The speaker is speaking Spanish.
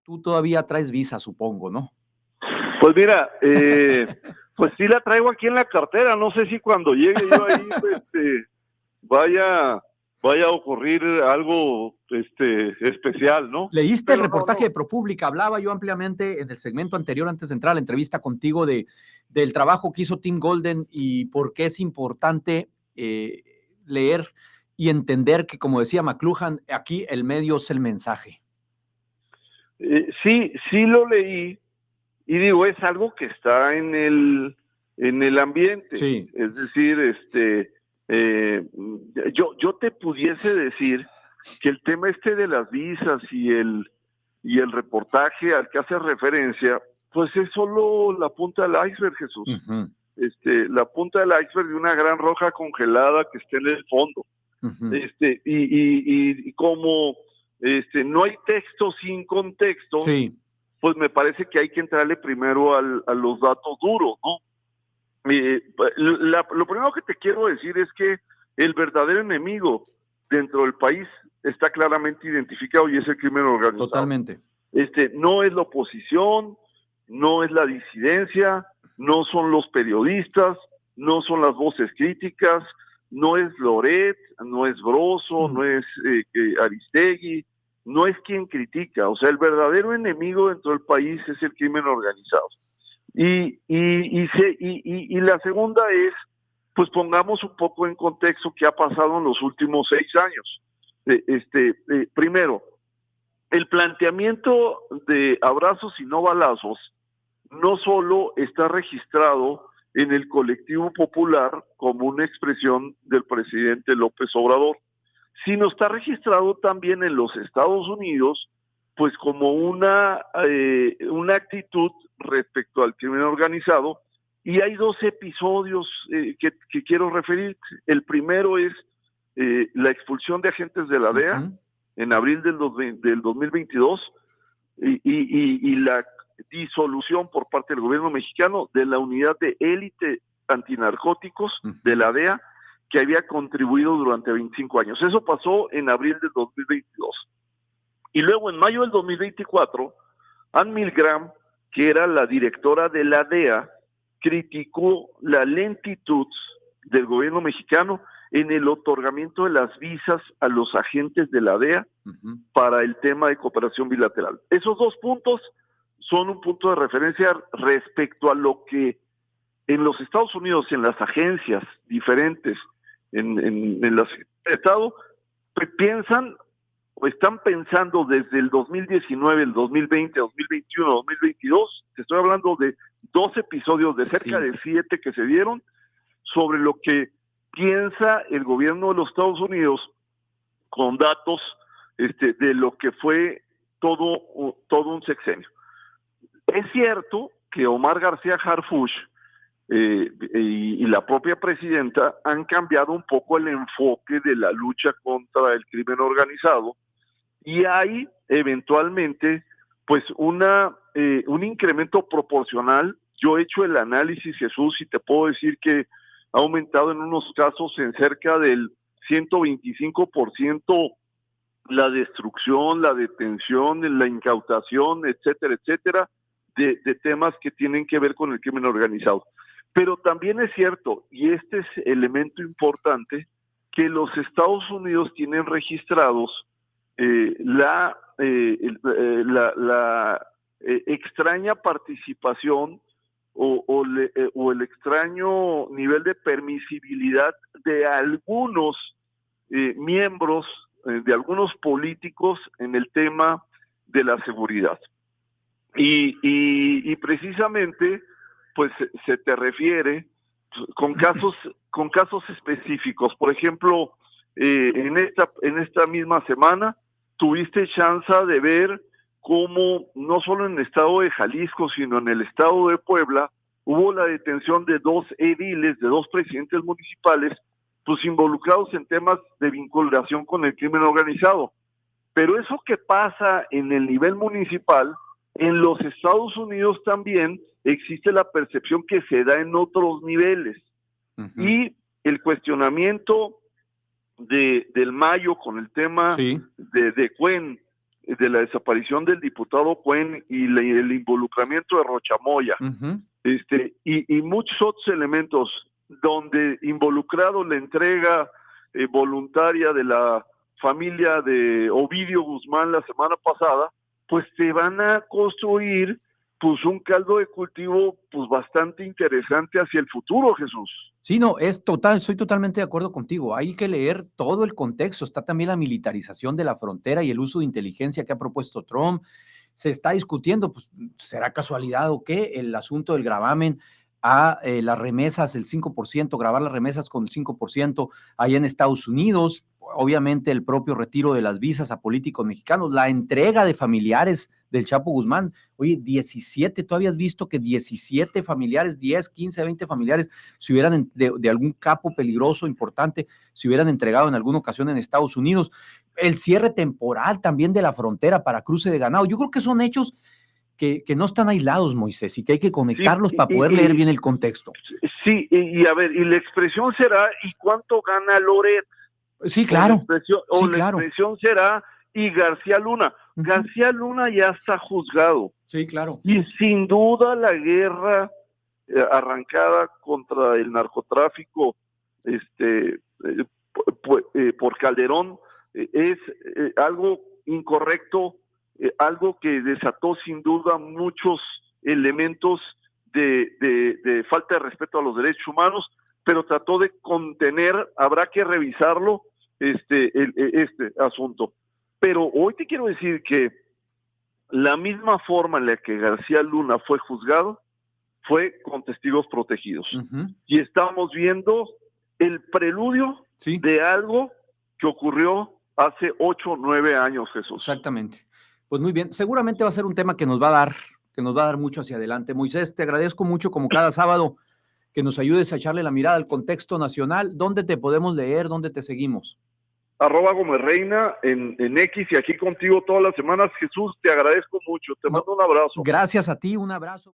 Tú todavía traes visa, supongo, ¿no? Pues mira, pues sí la traigo aquí en la cartera. No sé si cuando llegue yo ahí vaya a ocurrir algo especial, ¿no? Leíste Pero el reportaje no. de ProPublica. Hablaba yo ampliamente en el segmento anterior, antes de entrar a la entrevista contigo, del trabajo que hizo Tim Golden y por qué es importante leer y entender que, como decía McLuhan, aquí el medio es el mensaje. Sí lo leí y digo, es algo que está en el ambiente. Sí. Es decir, yo te pudiese decir que el tema de las visas y el reportaje al que hace referencia, pues es solo la punta del iceberg, Jesús. Uh-huh. La punta del iceberg de una gran roca congelada que está en el fondo. Uh-huh. Y como no hay texto sin contexto, sí, pues me parece que hay que entrarle primero a los datos duros, ¿no? Lo primero que te quiero decir es que el verdadero enemigo dentro del país está claramente identificado y es el crimen organizado. Totalmente. No es la oposición, no es la disidencia, no son los periodistas, no son las voces críticas, no es Loret, no es Broso, no es Aristegui, no es quien critica. O sea, el verdadero enemigo dentro del país es el crimen organizado. Y la segunda es, pues pongamos un poco en contexto qué ha pasado en los últimos 6 años. Primero, el planteamiento de abrazos y no balazos no solo está registrado en el colectivo popular como una expresión del presidente López Obrador, sino está registrado también en los Estados Unidos, pues como una actitud respecto al crimen organizado. Y hay 2 episodios que quiero referir. El primero es la expulsión de agentes de la DEA, uh-huh, en abril del 2022, y la disolución por parte del gobierno mexicano de la unidad de élite antinarcóticos, uh-huh, de la DEA, que había contribuido durante 25 años. Eso pasó en abril del 2022. Y luego, en mayo del 2024, Ann Milgram, que era la directora de la DEA, criticó la lentitud del gobierno mexicano en el otorgamiento de las visas a los agentes de la DEA, uh-huh, para el tema de cooperación bilateral. Esos 2 puntos son un punto de referencia respecto a lo que en los Estados Unidos, en las agencias diferentes, en los estados, piensan o están pensando desde el 2019, el 2020, 2021, 2022, te estoy hablando de 2 episodios de cerca de 7 que se dieron, sobre lo que piensa el gobierno de los Estados Unidos con datos de lo que fue todo un sexenio. Es cierto que Omar García Harfuch y la propia presidenta han cambiado un poco el enfoque de la lucha contra el crimen organizado y hay eventualmente pues un incremento proporcional. Yo he hecho el análisis, Jesús, y te puedo decir que ha aumentado en unos casos en cerca del 125% la destrucción, la detención, la incautación, etcétera, etcétera, de temas que tienen que ver con el crimen organizado. Pero también es cierto, y este es elemento importante, que los Estados Unidos tienen registrados la extraña participación o el extraño nivel de permisibilidad de algunos miembros, de algunos políticos en el tema de la seguridad. Y precisamente, pues se te refiere con casos específicos. Por ejemplo, en esta misma semana tuviste chance de ver cómo no solo en el estado de Jalisco, sino en el estado de Puebla, hubo la detención de 2 ediles, de 2 presidentes municipales, pues involucrados en temas de vinculación con el crimen organizado. Pero eso que pasa en el nivel municipal, en los Estados Unidos también existe la percepción que se da en otros niveles. Uh-huh. Y el cuestionamiento del Mayo con el tema de Cuen, de la desaparición del diputado Cuen y el involucramiento de Rochamoya, y muchos otros elementos donde involucrado la entrega voluntaria de la familia de Ovidio Guzmán la semana pasada, pues te van a construir pues un caldo de cultivo pues bastante interesante hacia el futuro, Jesús. Sí, no, estoy totalmente de acuerdo contigo. Hay que leer todo el contexto. Está también la militarización de la frontera y el uso de inteligencia que ha propuesto Trump. Se está discutiendo, pues, ¿será casualidad o qué? El asunto del gravamen a las remesas, el 5%, grabar las remesas con el 5% ahí en Estados Unidos. Obviamente el propio retiro de las visas a políticos mexicanos, la entrega de familiares del Chapo Guzmán. Oye, 17, ¿tú habías visto que 17 familiares, 10, 15, 20 familiares se hubieran de algún capo peligroso, importante, se hubieran entregado en alguna ocasión en Estados Unidos? El cierre temporal también de la frontera para cruce de ganado. Yo creo que son hechos que no están aislados, Moisés, y que hay que conectarlos para poder leer bien el contexto. Sí, y a ver, y la expresión será, ¿y cuánto gana Loret? Sí, claro. La expresión será, y García Luna. García Luna ya está juzgado. Sí, claro. Y sin duda la guerra arrancada contra el narcotráfico por Calderón es algo incorrecto, algo que desató sin duda muchos elementos de falta de respeto a los derechos humanos, pero trató de contener. Habrá que revisarlo, este asunto. Pero hoy te quiero decir que la misma forma en la que García Luna fue juzgado fue con testigos protegidos. Y estamos viendo el preludio de algo que ocurrió hace 8 o 9 años, Jesús. Exactamente. Pues muy bien, seguramente va a ser un tema que nos va a dar mucho hacia adelante. Moisés, te agradezco mucho como cada sábado que nos ayudes a echarle la mirada al contexto nacional. ¿Dónde te podemos leer? ¿Dónde te seguimos? @GomezReina en X, y aquí contigo todas las semanas. Jesús, te agradezco mucho. Te mando un abrazo. Gracias a ti, un abrazo.